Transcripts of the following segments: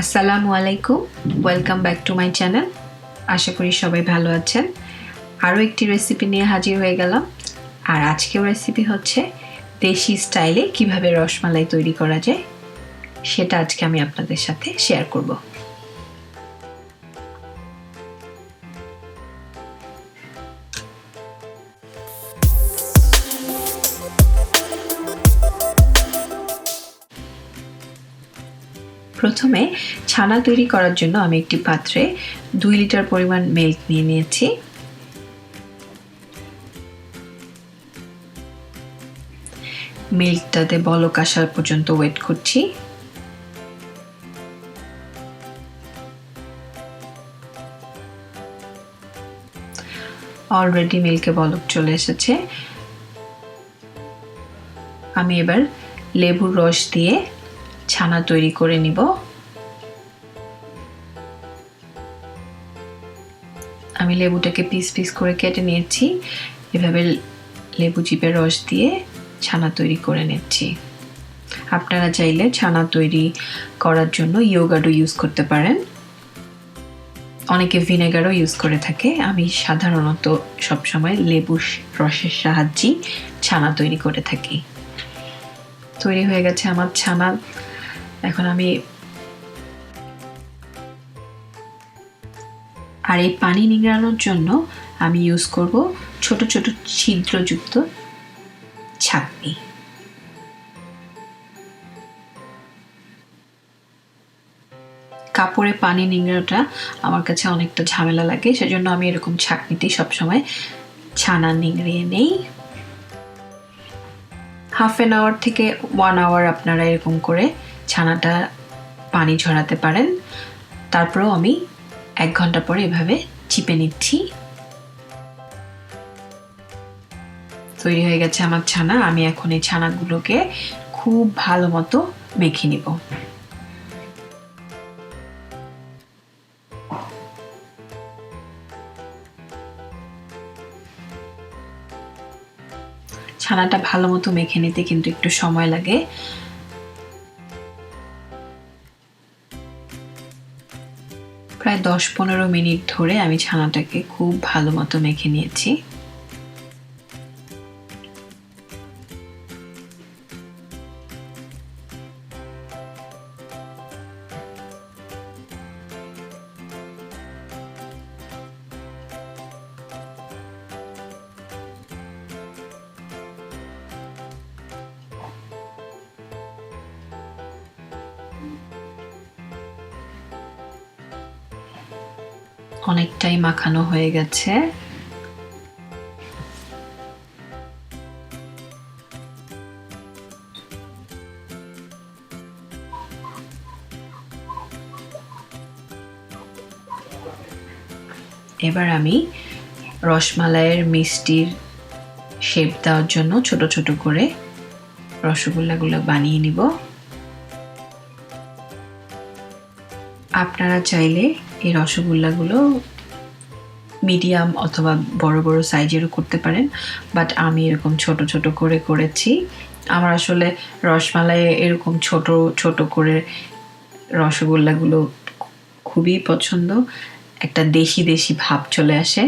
আসসালামু আলাইকুম, welcome back to my channel. আশা করি সবাই ভালো আছেন। আরও একটি রেসিপি নিয়ে হাজির হয়ে গেলাম। আর আজকের রেসিপি হচ্ছে দেশি স্টাইলে কিভাবে রসমালাই তৈরি করা যায়, সেটা আজকে আমি আপনাদের সাথে শেয়ার করব। প্রথমে ছানা তৈরি করার জন্য আমি একটি পাত্রে 2 লিটার পরিমাণ মিল্ক নিয়ে নিয়েছি। মিল্কটাতে বলক আসা পর্যন্ত ওয়েট করছি। অলরেডি মিল্কে বলক চলে এসেছে। আমি এবার লেবুর রস দিয়ে ছানা তৈরি করে নিব। আমি লেবুটাকে পিস পিস করে কেটে নিয়েছি। এভাবে লেবু চিপে রস দিয়ে ছানা তৈরি করে নিচ্ছি। আপনারা চাইলে ছানা তৈরি করার জন্য ইয়োগার্টও ইউজ করতে পারেন, অনেকে ভিনেগারও ইউজ করে থাকে। আমি সাধারণত সবসময় লেবুর রসের সাহায্যে ছানা তৈরি করে থাকি। তৈরি হয়ে গেছে আমার ছানা। এখন আমি আর এই পানি নিংড়ানোর জন্য আমি ইউজ করব ছোট ছোট ছিদ্রযুক্ত ছাঁকনি। কাপড়ে পানি নিংড়ানোটা আমার কাছে অনেকটা ঝামেলা লাগে, সেজন্য আমি এরকম ছাঁকনিতেই সবসময় ছানা নিংড়িয়ে নেই। 1/2 আওয়ার থেকে 1 আওয়ার আপনারা এরকম করে ছানাটা পানি ঝরাতে পারেন। তারপরেও আমি 1 ঘন্টা পরে এভাবে চিপে নিচ্ছি। তৈরি হয়ে গেছে আমার ছানা। আমি এখন এই ছানাগুলোকে খুব ভালো মতো মেখে নিব। ছানাটা ভালো মতো মেখে নিতে কিন্তু একটু সময় লাগে। প্রায় 10-15 মিনিট ধরে আমি ছানাটাকে খুব ভালো মতো মেখে নিয়েছি। অনেকটাই মাখানো হয়ে গেছে। এবার আমি রসমালাইয়ের মিষ্টির শেপ দেওয়ার জন্য ছোট ছোট করে রসগোল্লাগুলো বানিয়ে নিব। আপনারা চাইলে এই রসগোল্লাগুলো মিডিয়াম অথবা বড় বড় সাইজেরও করতে পারেন, বাট আমি এরকম ছোট ছোট করে করেছি। আমার আসলে রসমালাই এরকম ছোট ছোট করে রসগোল্লাগুলো খুবই পছন্দ। একটা দেশি দেশি ভাব চলে আসে।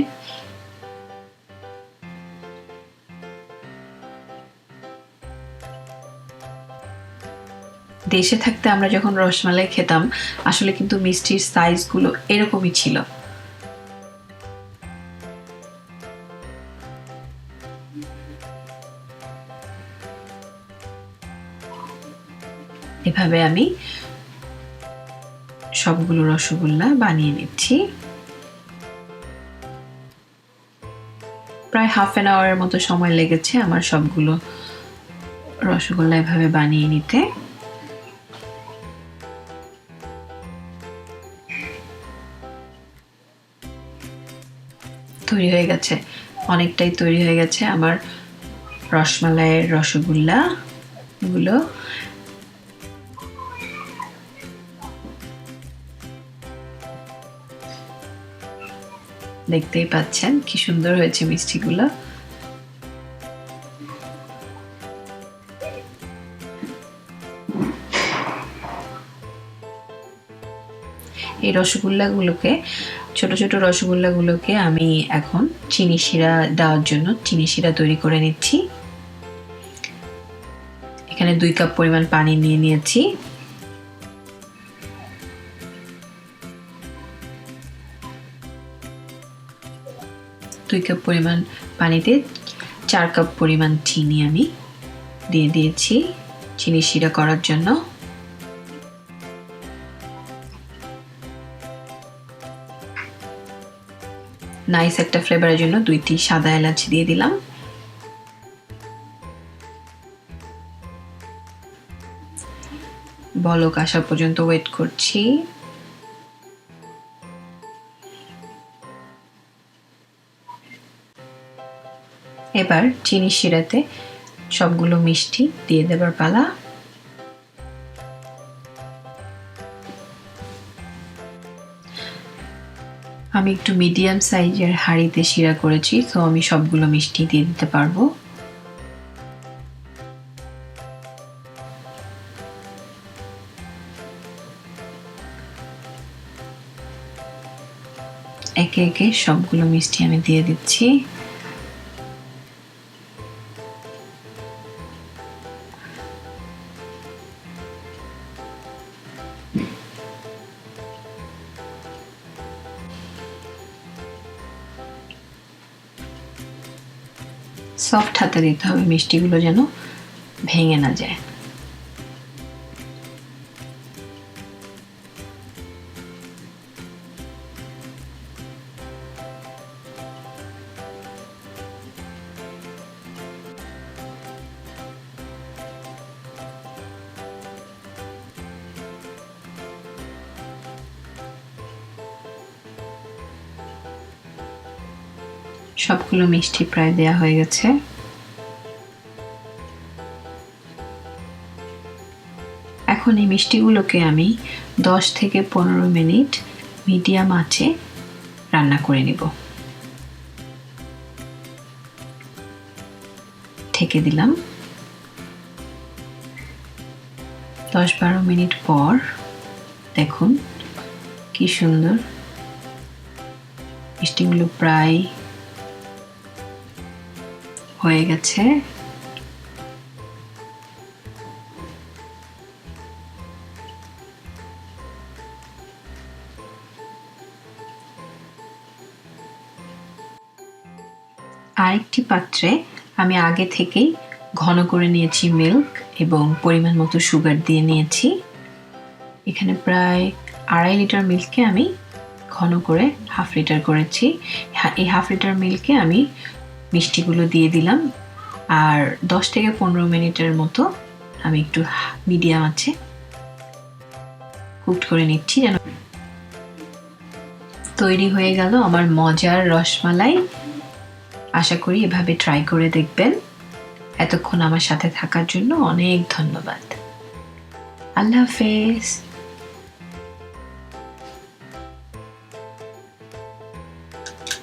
দেশে থাকতে আমরা যখন রসমালাই খেতাম, আসলে কিন্তু মিষ্টির সাইজগুলো এরকমই ছিল। এভাবে আমি সবগুলো রসগোল্লা বানিয়ে নিচ্ছি। প্রায় 1/2 আওয়ারের মতো সময় লেগেছে আমার সবগুলো রসগোল্লা এভাবে বানিয়ে নিতে। তৈরি হয়ে গেছে, অনেকটাই তৈরি হয়ে গেছে আমার রসমালাইয়ের রসগোল্লা গুলো। দেখতেই পাচ্ছেন কি সুন্দর হয়েছে মিষ্টিগুলো। এই রসগোল্লাগুলোকে, ছোট ছোট রসগোল্লাগুলোকে আমি এখন চিনি শিরা দেওয়ার জন্য চিনি শিরা তৈরি করে নিচ্ছি। এখানে 2 কাপ পরিমাণ পানি নিয়ে নিয়েছি। দুই কাপ পরিমাণ পানিতে 4 কাপ পরিমাণ চিনি আমি দিয়ে দিয়েছি চিনি শিরা করার জন্য। নাইস একটা ফ্লেভারের জন্য 2টি সাদা এলাচ দিয়ে দিলাম। বলক আসা পর্যন্ত ওয়েট করছি। এবার চিনি শিরাতে সবগুলো মিষ্টি দিয়ে দেবার পালা। আমি একটু মিডিয়াম সাইজের হাঁড়িতে শিরা করেছি, তো আমি সবগুলো মিষ্টি দিয়ে দিতে পারবো। একে একে সবগুলো মিষ্টি আমি দিয়ে দিচ্ছি। সফট হাতে দিতে হবে, মিষ্টিগুলো যেন ভেঙে না যায়। সবগুলো মিষ্টি প্রায় দেয়া হয়ে গেছে। এখন এই মিষ্টিগুলোকে আমি 10 থেকে 15 মিনিট মিডিয়াম আঁচে রান্না করে নিব। ঢেকে দিলাম। 10-12 মিনিট পর দেখুন কি সুন্দর মিষ্টিগুলো প্রায় হয়ে গেছে। আরেকটি পাত্রে আমি আগে থেকেই ঘন করে নিয়েছি মিল্ক এবং পরিমাণ মতো সুগার দিয়ে নিয়েছি। এখানে প্রায় 2.5 লিটার মিল্ককে আমি ঘন করে 1/2 লিটার করেছি। এই 1/2 লিটার মিল্কে আমি মিষ্টিগুলো দিয়ে দিলাম, আর 10 থেকে 15 মিনিটের মতো আমি একটু মিডিয়াম আছে কুক করে নিচ্ছি। যেন তৈরি হয়ে গেল আমার মজার রসমালাই। আশা করি এভাবে ট্রাই করে দেখবেন। এতক্ষণ আমার সাথে থাকার জন্য অনেক ধন্যবাদ। আল্লাহ হাফেজ।